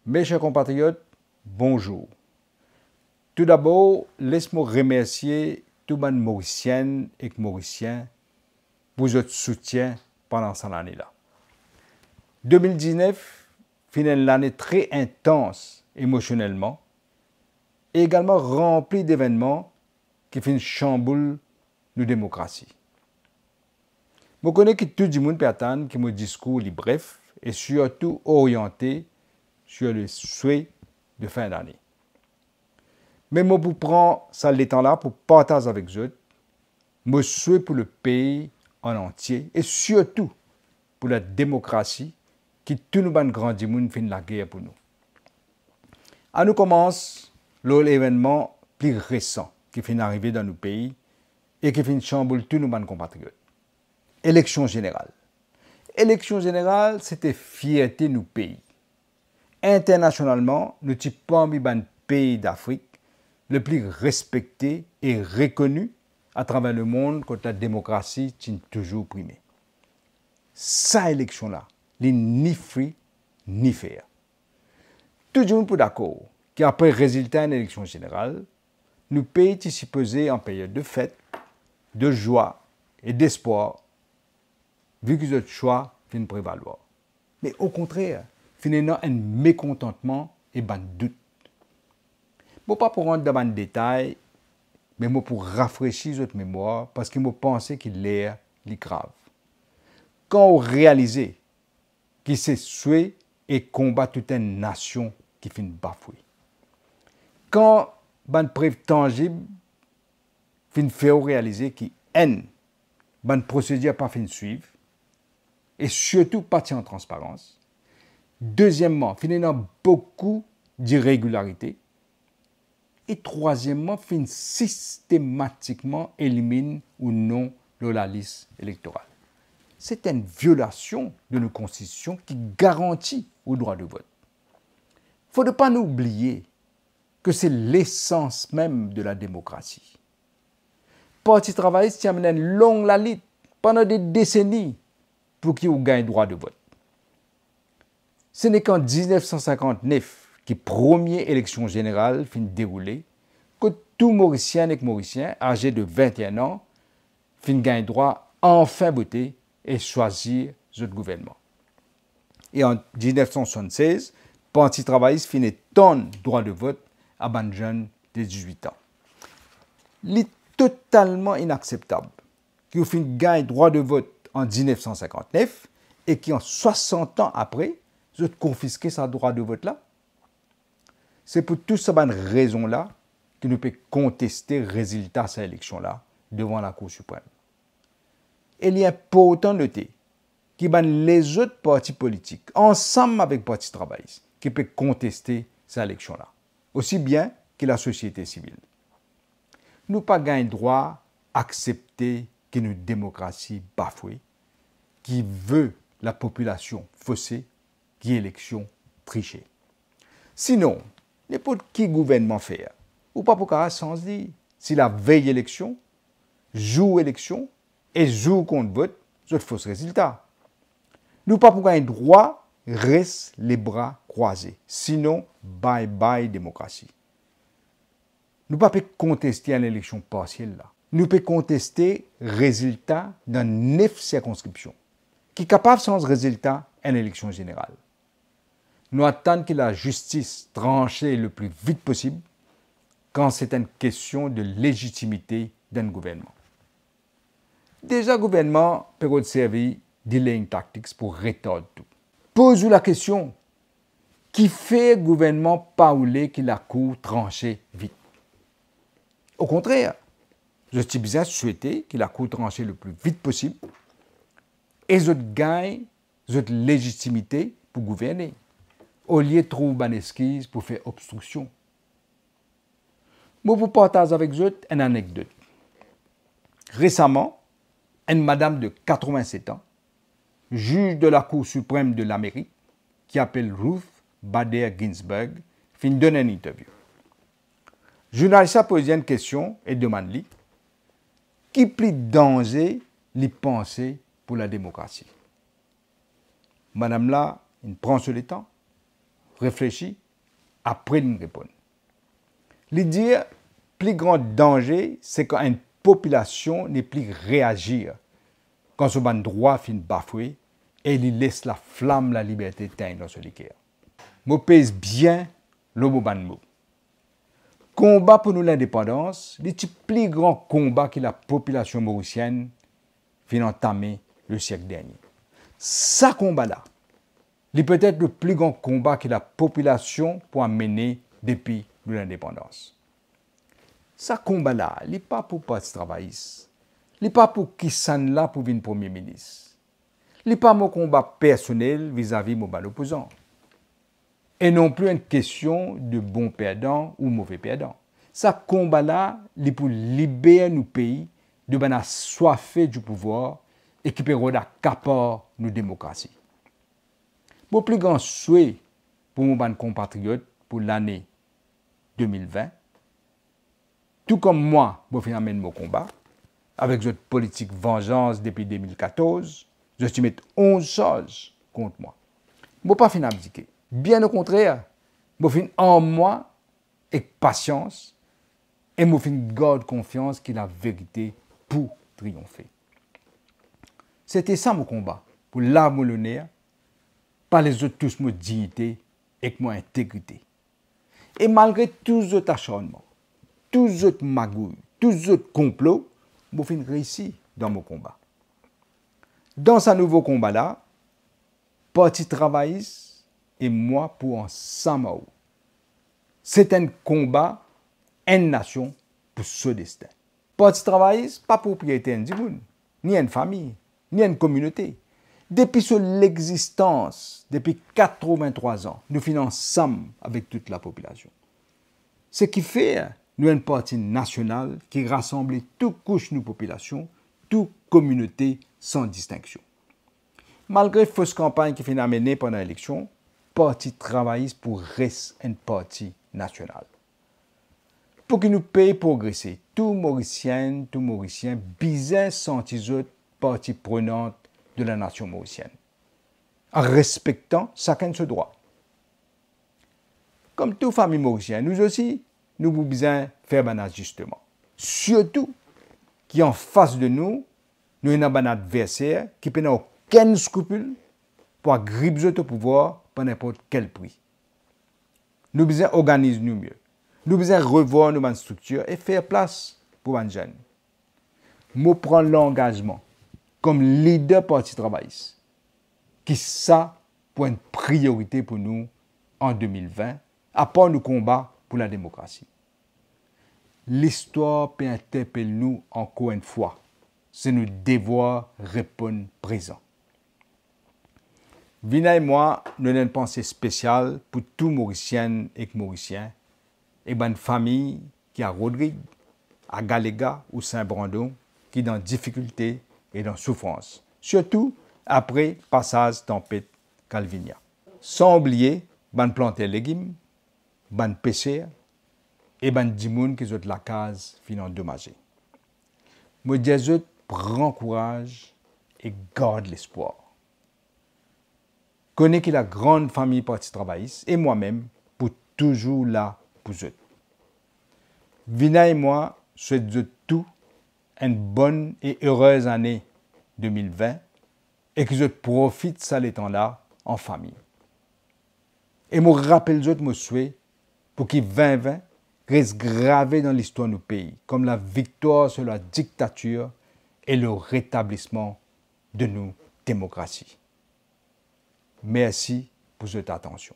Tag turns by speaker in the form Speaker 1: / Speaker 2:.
Speaker 1: Mes chers compatriotes, bonjour. Tout d'abord, laisse-moi remercier tout le monde mauricienne et mauricien pour votre soutien pendant cette année-là. 2019 finit une année très intense émotionnellement et également remplie d'événements qui finissent chamboule nos démocraties. Je connais que tout le monde peut attendre que mon discours est bref et surtout orienté sur le souhait de fin d'année. Mais moi, pour prendre ça le temps là pour partager avec vous, mon souhait pour le pays en entier et surtout pour la démocratie qui tout nous grand du monde fin la guerre pour nous. À nous commence l'événement plus récent qui finit d'arriver dans nos pays et qui finit chamboule tous nos compatriotes. Élection générale. Élection générale, c'était fierté de nos pays. Internationalement, nous sommes parmi les pays d'Afrique le plus respecté et reconnu à travers le monde quand la démocratie est toujours primée. Cette élection-là, n'est ni free ni fair. Tout le monde est d'accord qu'après le résultat d'une élection générale, nous pays sont supposés en période de fête, de joie et d'espoir, vu que notre choix vient prévaloir. Mais au contraire, finalement, un mécontentement et un doute. Je ne vais pas pour rentrer dans les détails, mais je pour rafraîchir votre mémoire parce que je pense qu'il est grave. Quand on réalise que c'est souhait et combat toute une nation qui finit bafouée. Quand une preuve tangible finit faire réaliser qu'il y a une procédure pas fin suivre et surtout pas en transparence. Deuxièmement, finalement beaucoup d'irrégularités. Et troisièmement, fin systématiquement élimine ou non la liste électorale. C'est une violation de nos constitutions qui garantit le droit de vote. Il ne faut pas nous oublier que c'est l'essence même de la démocratie. Le Parti travailliste a mené une longue lutte pendant des décennies pour qu'il gagne le droit de vote. Ce n'est qu'en 1959 que la première élection générale finit déroulée, que tout Mauricien et Mauricien âgés de 21 ans finit gagner droit à enfin voter et choisir notre gouvernement. Et en 1976, le Parti travailliste finit ton droit de vote à des jeunes de 18 ans. Il est totalement inacceptable qu'ils finissent gagner droit de vote en 1959 et qu'en 60 ans après, ils ont confisqué ce droit de vote-là. C'est pour toutes ces raisons-là que nous pouvons contester le résultat de cette élection-là devant la Cour suprême. Et il est important de noter que les autres partis politiques, ensemble avec le Parti travailliste, qui peuvent contester cette élection-là, aussi bien que la société civile. Nous pas gagné le droit d'accepter que notre démocratie bafouée, qui veut la population faussée, qui est élection trichée. Sinon, n'importe qui gouvernement faire, ou pas pour qu'à sens dire, si la veille élection, joue élection, et joue contre vote, c'est faux résultat. Nous pas pour gagner droit, reste les bras croisés. Sinon, bye bye démocratie. Nous pas pouvons contester une élection partielle là. Nous pouvons contester le résultat dans 9 circonscriptions, qui est capable sans résultat une élection générale. Nous attendons que la justice tranche le plus vite possible quand c'est une question de légitimité d'un gouvernement. Déjà, le gouvernement peut servir delaying tactics pour retarder tout. Pose-vous la question, qui fait le gouvernement pas ouler que la Cour tranche vite? Au contraire, je suis bien souhaité que la Cour tranche le plus vite possible et je gagne cette légitimité pour gouverner, au lieu de trouver une excuse pour faire obstruction. Je vous partage avec vous une anecdote. Récemment, une madame de 87 ans, juge de la Cour suprême de l'Amérique, qui s'appelle Ruth Bader Ginsburg, fin donner une interview. Le journaliste a posé une question et demande qui plus danger les pensées pour la démocratie. Madame là, il prend sur le temps, réfléchir, après nous répondre. L'idée, plus grand danger, c'est quand une population n'est plus réagir quand son droit finit bafoué et il laisse la flamme, la liberté teindre dans ce liqueur. Je pèse bien le mot. Combat pour nous l'indépendance, le plus grand combat que la population mauricienne vient entamer le siècle dernier. Ce combat-là, c'est peut-être le plus grand combat que la population peut mener depuis l'indépendance. Ce combat-là, il n'est pas pour le Parti travailliste. Il n'est pas pour qui s'en là pour venir Premier ministre. Il n'est pas mon combat personnel vis-à-vis de mon opposant. Et non plus une question de bon perdant ou mauvais perdant. Ce combat-là, il est pour libérer nos pays de la soif du pouvoir et qui peut accaparer nos démocraties. Mon plus grand souhait pour mon compatriotes pour l'année 2020, tout comme moi, je vais mener mon combat, avec cette politique vengeance depuis 2014, je suis mettre 11 choses contre moi. Je ne vais pas finir abdiquer. Bien au contraire, je vais finir en moi avec patience et je vais garder confiance que la vérité pour triompher. C'était ça mon combat, pour l'arme l'honneur, par les autres tous ma dignité et ma intégrité. Et malgré tous les autres acharnements, tous les autres magouilles, tous les autres complots, je vais réussir dans mon combat. Dans ce nouveau combat-là, Parti travailliste et moi pour ensemble. C'est un combat, une nation pour ce destin. Parti travailliste, pas propriété d'individu, ni une famille, ni une communauté. Depuis l'existence, depuis 83 ans, nous finançons ensemble avec toute la population. Ce qui fait, nous un parti national qui rassemble toutes couches de nos populations, toutes communautés sans distinction. Malgré la fausse campagne qui finit menée pendant l'élection, le Parti travailliste pour rester un parti national. Pour que nous puissions progresser, tout Mauricien, besoin sentir partie prenante de la nation mauricienne, en respectant chacun de ses droits. Comme toute famille mauricienne, nous aussi, nous avons besoin de faire un ajustement. Surtout qu'en face de nous, nous avons un adversaire qui n'a aucun scrupule pour gripper au pouvoir par n'importe quel prix. Nous avons besoin d'organiser nous mieux. Nous avons besoin de revoir nos structures et faire place pour les jeunes. Je prends l'engagement comme leader parti travailliste, qui ça pour une priorité pour nous en 2020, à part nos combats pour la démocratie. L'histoire peut interpeller nous encore une fois. C'est nous devoir répondre présent. Vina et moi, nous avons une pensée spéciale pour tous Mauriciennes et Mauriciens et une famille qui a Rodrigue, à Galéga ou Saint-Brandon, qui est dans difficulté et dans souffrance. Surtout après passage tempête Calvinia. Sans oublier, ban planter légumes, ban pêcher et ban dimoun qui ont la case fin endommagée. Moi dis prends courage et garde l'espoir. Connais que la grande famille Parti travailliste et moi-même pour toujours là pour eux. Vina et moi souhaitons tout une bonne et heureuse année 2020 et que je profite de ça temps-là en famille. Et je rappelle mon souhait pour que 2020 reste gravé dans l'histoire de nos pays comme la victoire sur la dictature et le rétablissement de nos démocraties. Merci pour votre attention.